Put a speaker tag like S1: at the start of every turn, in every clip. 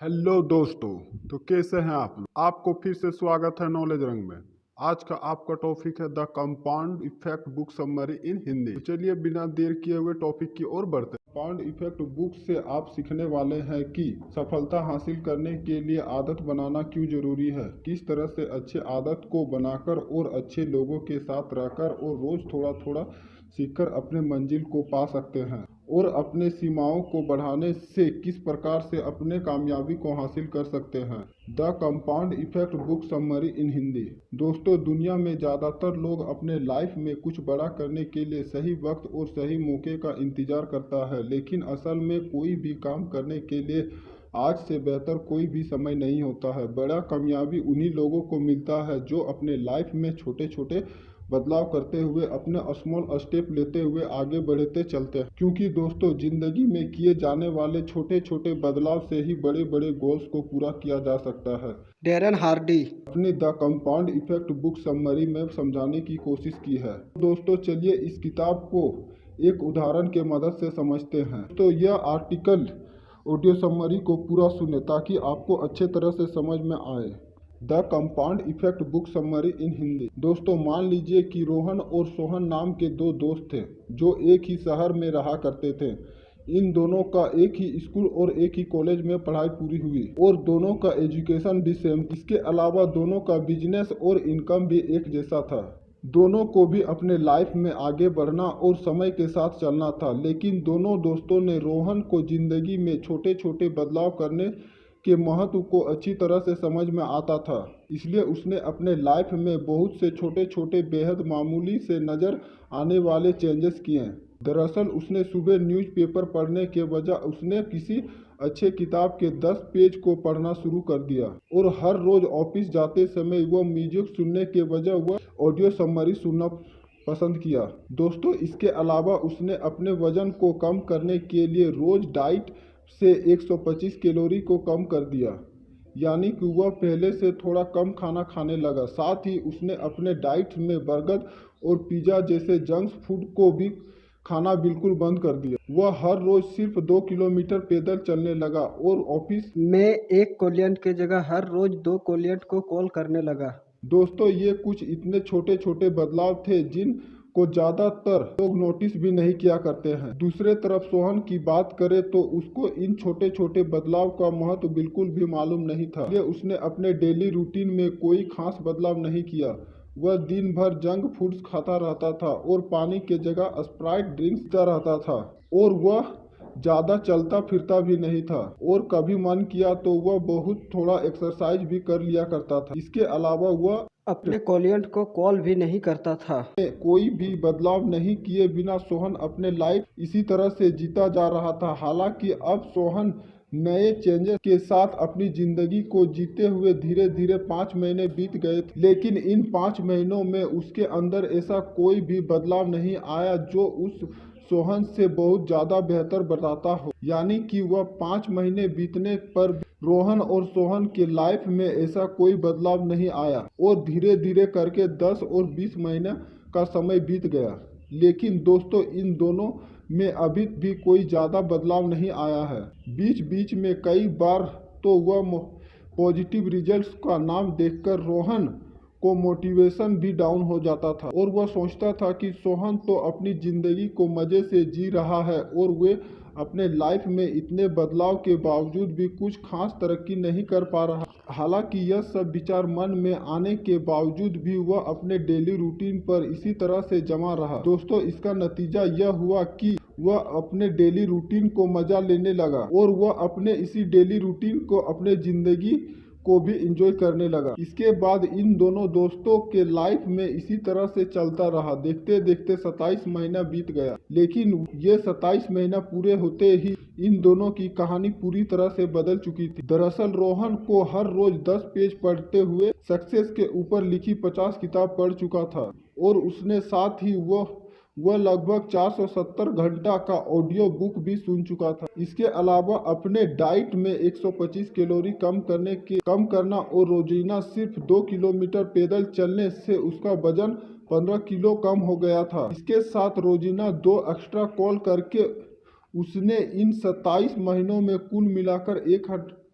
S1: Hello दोस्तों। तो कैसे हैं आप लोग? आपको फिर से स्वागत है नॉलेज रंग में। आज का आपका टॉपिक है the compound effect book summary इन हिंदी। तो चलिए बिना देर किए हुए टॉपिक की ओर बढ़ते हैं। कंपाउंड इफेक्ट बुक से आप सीखने वाले हैं कि सफलता हासिल करने के लिए आदत बनाना क्यों जरूरी है, किस तरह से अच्छे आदत को बनाकर और अच्छे लोगों के साथ रहकर और रोज थोड़ा थोड़ा सीखकर अपने मंजिल को पा सकते हैं और अपने सीमाओं को बढ़ाने से किस प्रकार से अपने कामयाबी को हासिल कर सकते हैं। The compound effect book summary इन हिंदी। दोस्तों, दुनिया में ज़्यादातर लोग अपने लाइफ में कुछ बड़ा करने के लिए सही वक्त और सही मौके का इंतजार करता है, लेकिन असल में कोई भी काम करने के लिए आज से बेहतर कोई भी समय नहीं होता है। बड़ा कामयाबी उन्हीं लोगों को मिलता है जो अपने लाइफ में छोटे छोटे बदलाव करते हुए अपने स्मॉल स्टेप लेते हुए आगे बढ़ते चलते हैं। क्योंकि दोस्तों, जिंदगी में किए जाने वाले छोटे छोटे बदलाव से ही बड़े बड़े गोल्स को पूरा किया जा सकता है।
S2: डेरन हार्डी
S1: अपनी the compound effect book summary में समझाने की कोशिश की है। दोस्तों, चलिए इस किताब को एक उदाहरण के मदद से समझते हैं। तो यह आर्टिकल ऑडियो समरी को पूरा सुने ताकि आपको अच्छे तरह से समझ में आए। The compound effect book summary इन हिंदी। दोस्तों, मान लीजिए कि रोहन और सोहन नाम के दो दोस्त थे जो एक ही शहर में रहा करते थे। इन दोनों का एक ही स्कूल और एक ही कॉलेज में पढ़ाई पूरी हुई और दोनों का एजुकेशन भी सेम। इसके अलावा दोनों का बिजनेस और इनकम भी एक जैसा था। दोनों को भी अपने लाइफ में आगे बढ़ना और समय के साथ चलना था, लेकिन दोनों दोस्तों ने रोहन को जिंदगी में छोटे छोटे बदलाव करने के महत्व को अच्छी तरह से समझ में आता था। इसलिए उसने अपने लाइफ में बहुत से छोटे छोटे बेहद मामूली से नज़र आने वाले चेंजेस किए। दरअसल उसने सुबह न्यूज़पेपर पढ़ने के बजाय उसने किसी अच्छे किताब के 10 पेज को पढ़ना शुरू कर दिया और हर रोज ऑफिस जाते समय वह म्यूजिक सुनने के बजाय वह ऑडियो समरी सुनना पसंद किया। दोस्तों, इसके अलावा उसने अपने वजन को कम करने के लिए रोज डाइट से 125 कैलोरी को कम कर दिया, यानी कि वह पहले से थोड़ा कम खाना खाने लगा। साथ ही उसने अपने डाइट में बर्गर और पिज़्ज़ा जैसे जंक फूड को भी खाना बिल्कुल बंद कर दिया। वह हर रोज सिर्फ 2 किलोमीटर पैदल चलने लगा और ऑफिस
S2: में एक कोलियंट की जगह हर रोज 2 कोलियंट को कॉल करने लगा।
S1: दोस्तों, ये कुछ इतने छोटे छोटे बदलाव थे जिन को ज़्यादातर लोग नोटिस भी नहीं किया करते हैं। दूसरे तरफ सोहन की बात करें तो उसको इन छोटे छोटे बदलाव का महत्व बिल्कुल भी मालूम नहीं था। इसलिए उसने अपने डेली रूटीन में कोई खास बदलाव नहीं किया। वह दिन भर जंक फूड्स खाता रहता था और पानी के जगह स्प्राइट ड्रिंक्स पीता रहता था और वह ज़्यादा चलता फिरता भी नहीं था और कभी मन किया तो वह बहुत थोड़ा एक्सरसाइज भी कर लिया करता था। इसके अलावा वह
S2: अपने कोलियंट को कॉल भी नहीं करता था।
S1: कोई भी बदलाव नहीं किए बिना सोहन अपने लाइफ इसी तरह से जीता जा रहा था। हालांकि अब सोहन नए चेंजेस के साथ अपनी जिंदगी को जीते हुए धीरे धीरे 5 महीने बीत गए थे, लेकिन इन 5 महीनों में उसके अंदर ऐसा कोई भी बदलाव नहीं आया जो उस सोहन से बहुत ज्यादा बेहतर बताता हो। यानी कि वह 5 महीने बीतने पर रोहन और सोहन के लाइफ में ऐसा कोई बदलाव नहीं आया और धीरे धीरे करके 10 और 20 महीने का समय बीत गया। लेकिन दोस्तों, इन दोनों में अभी भी कोई ज़्यादा बदलाव नहीं आया है। बीच बीच में कई बार तो वह पॉजिटिव रिजल्ट्स का नाम देखकर रोहन को मोटिवेशन भी डाउन हो जाता था और वह सोचता था कि सोहन तो अपनी ज़िंदगी को मज़े से जी रहा है और वे अपने लाइफ में इतने बदलाव के बावजूद भी कुछ खास तरक्की नहीं कर पा रहा। हालांकि यह सब विचार मन में आने के बावजूद भी वह अपने डेली रूटीन पर इसी तरह से जमा रहा। दोस्तों, इसका नतीजा यह हुआ कि वह अपने डेली रूटीन को मजा लेने लगा और वह अपने इसी डेली रूटीन को अपने जिंदगी को भी एंजॉय करने लगा। इसके बाद इन दोनों दोस्तों के लाइफ में इसी तरह से चलता रहा। देखते देखते 27 महीना बीत गया, लेकिन ये 27 महीना पूरे होते ही इन दोनों की कहानी पूरी तरह से बदल चुकी थी। दरअसल रोहन को हर रोज 10 पेज पढ़ते हुए सक्सेस के ऊपर लिखी 50 किताब पढ़ चुका था और उसने साथ ही वह लगभग 470 घंटा का ऑडियो बुक भी सुन चुका था। इसके अलावा अपने डाइट में 125 कैलोरी कम करना और रोजाना सिर्फ 2 किलोमीटर पैदल चलने से उसका वजन 15 किलो कम हो गया था। इसके साथ रोजाना 2 एक्स्ट्रा कॉल करके उसने इन 27 महीनों में कुल मिलाकर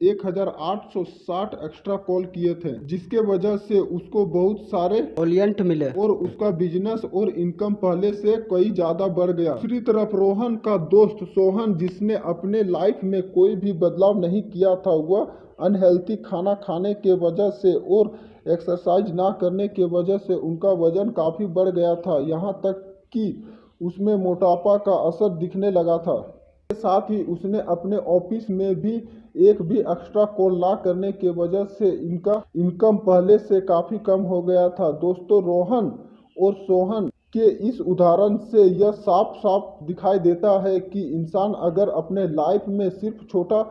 S1: 1860 एक्स्ट्रा कॉल किए थे, जिसके वजह से उसको बहुत सारे
S2: कोलियंट मिले
S1: और उसका बिजनेस और इनकम पहले से कई ज्यादा बढ़ गया। दूसरी तरफ रोहन का दोस्त सोहन, जिसने अपने लाइफ में कोई भी बदलाव नहीं किया था, वह अनहेल्थी खाना खाने के वजह से और एक्सरसाइज ना करने के वजह से उनका वजन काफ़ी बढ़ गया था, यहाँ तक कि उसमें मोटापा का असर दिखने लगा था। इसके साथ ही उसने अपने ऑफिस में भी एक भी एक्स्ट्रा कॉल ना करने के वजह से इनका इनकम पहले से काफ़ी कम हो गया था। दोस्तों, रोहन और सोहन के इस उदाहरण से यह साफ साफ दिखाई देता है कि इंसान अगर अपने लाइफ में सिर्फ छोटा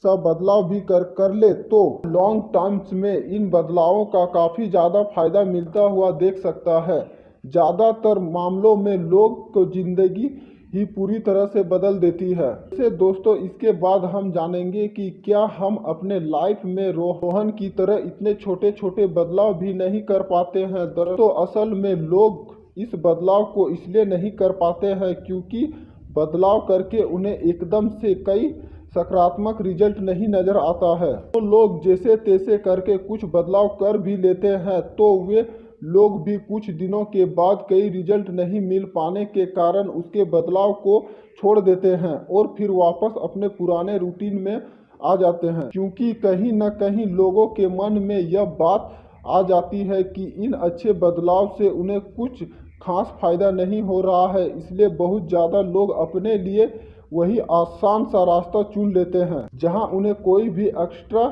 S1: सा बदलाव भी कर ले तो लॉन्ग टर्म्स में इन बदलावों का काफ़ी ज़्यादा फायदा मिलता हुआ देख सकता है। ज़्यादातर मामलों में लोग को ज़िंदगी ही पूरी तरह से बदल देती है। वैसे दोस्तों, इसके बाद हम जानेंगे कि क्या हम अपने लाइफ में रोहन की तरह इतने छोटे छोटे बदलाव भी नहीं कर पाते हैं। दोस्तों, असल में लोग इस बदलाव को इसलिए नहीं कर पाते हैं क्योंकि बदलाव करके उन्हें एकदम से कई सकारात्मक रिजल्ट नहीं नज़र आता है। तो लोग जैसे तैसे करके कुछ बदलाव कर भी लेते हैं तो वे लोग भी कुछ दिनों के बाद कई रिजल्ट नहीं मिल पाने के कारण उसके बदलाव को छोड़ देते हैं और फिर वापस अपने पुराने रूटीन में आ जाते हैं, क्योंकि कहीं न कहीं लोगों के मन में यह बात आ जाती है कि इन अच्छे बदलाव से उन्हें कुछ खास फायदा नहीं हो रहा है। इसलिए बहुत ज़्यादा लोग अपने लिए वही आसान सा रास्ता चुन लेते हैं जहां उन्हें कोई भी एक्स्ट्रा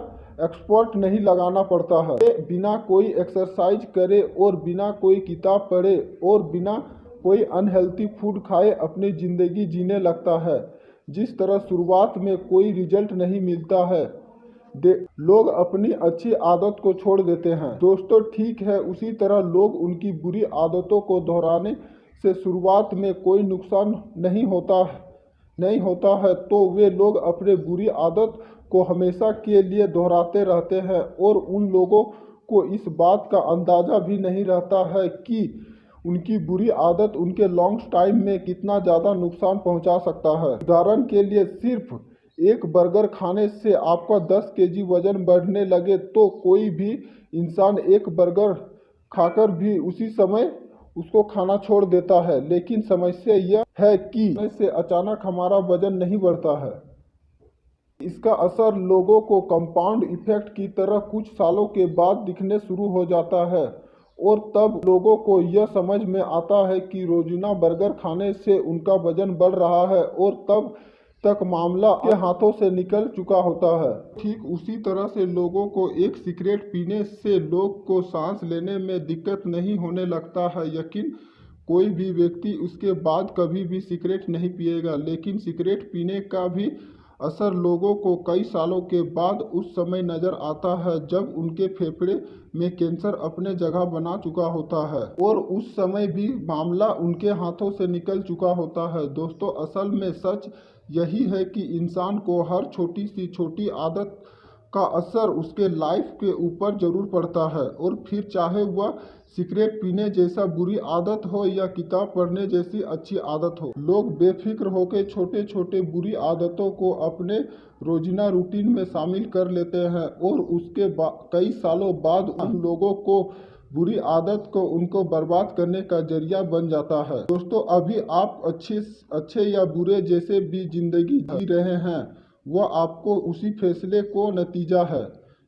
S1: एक्सपर्ट नहीं लगाना पड़ता है। बिना कोई एक्सरसाइज करे और बिना कोई किताब पढ़े और बिना कोई अनहेल्थी फूड खाए अपनी ज़िंदगी जीने लगता है। जिस तरह शुरुआत में कोई रिजल्ट नहीं मिलता है, लोग अपनी अच्छी आदत को छोड़ देते हैं। दोस्तों, ठीक है, उसी तरह लोग उनकी बुरी आदतों को दोहराने से शुरुआत में कोई नुकसान नहीं होता है तो वे लोग अपने बुरी आदत को हमेशा के लिए दोहराते रहते हैं और उन लोगों को इस बात का अंदाज़ा भी नहीं रहता है कि उनकी बुरी आदत उनके लॉन्ग टाइम में कितना ज़्यादा नुकसान पहुंचा सकता है। उदाहरण के लिए, सिर्फ एक बर्गर खाने से आपका 10 केजी वजन बढ़ने लगे तो कोई भी इंसान एक बर्गर खाकर भी उसी समय उसको खाना छोड़ देता है, लेकिन समस्या यह है कि इससे अचानक हमारा वजन नहीं बढ़ता है। इसका असर लोगों को कंपाउंड इफेक्ट की तरह कुछ सालों के बाद दिखने शुरू हो जाता है और तब लोगों को यह समझ में आता है कि रोजाना बर्गर खाने से उनका वजन बढ़ रहा है और तब तक मामला के हाथों से निकल चुका होता है। ठीक उसी तरह से लोगों को एक सिगरेट पीने से लोग को सांस लेने में दिक्कत नहीं होने लगता है। यकीन कोई भी व्यक्ति उसके बाद कभी भी सिगरेट नहीं पिएगा, लेकिन सिगरेट पीने का भी असर लोगों को कई सालों के बाद उस समय नज़र आता है जब उनके फेफड़े में कैंसर अपने जगह बना चुका होता है और उस समय भी मामला उनके हाथों से निकल चुका होता है। दोस्तों, असल में सच यही है कि इंसान को हर छोटी सी छोटी आदत का असर उसके लाइफ के ऊपर ज़रूर पड़ता है और फिर चाहे वह सिगरेट पीने जैसा बुरी आदत हो या किताब पढ़ने जैसी अच्छी आदत हो। लोग बेफिक्र होकर छोटे छोटे बुरी आदतों को अपने रोजीना रूटीन में शामिल कर लेते हैं और उसके कई सालों बाद उन लोगों को बुरी आदत को उनको बर्बाद करने का जरिया बन जाता है। दोस्तों, अभी आप अच्छे या बुरे जैसे भी जिंदगी जी रहे हैं, वह आपको उसी फैसले को नतीजा है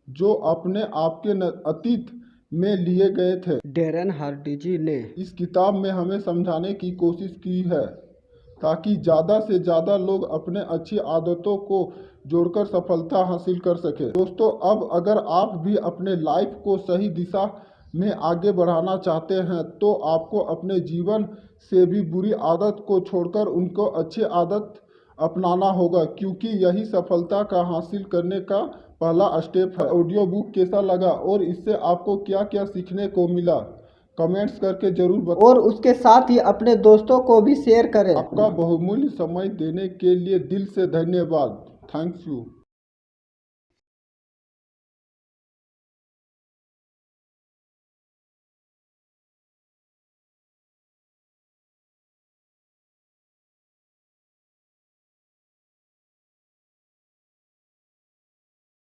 S1: जो अपने आपके अतीत में लिए गए थे।
S2: डैरेन हार्डी ने
S1: इस किताब में हमें समझाने की कोशिश की है ताकि ज़्यादा से ज़्यादा लोग अपने अच्छी आदतों को जोड़कर सफलता हासिल कर सके। दोस्तों, अब अगर आप भी अपने लाइफ को सही दिशा में आगे बढ़ाना चाहते हैं तो आपको अपने जीवन से भी बुरी आदत को छोड़कर उनको अच्छी आदत अपनाना होगा, क्योंकि यही सफलता का हासिल करने का पहला स्टेप है। ऑडियो बुक कैसा लगा और इससे आपको क्या क्या सीखने को मिला, कमेंट्स करके जरूर बताएं
S2: और उसके साथ ही अपने दोस्तों को भी शेयर करें।
S1: आपका बहुमूल्य समय देने के लिए दिल से धन्यवाद। Thanks you.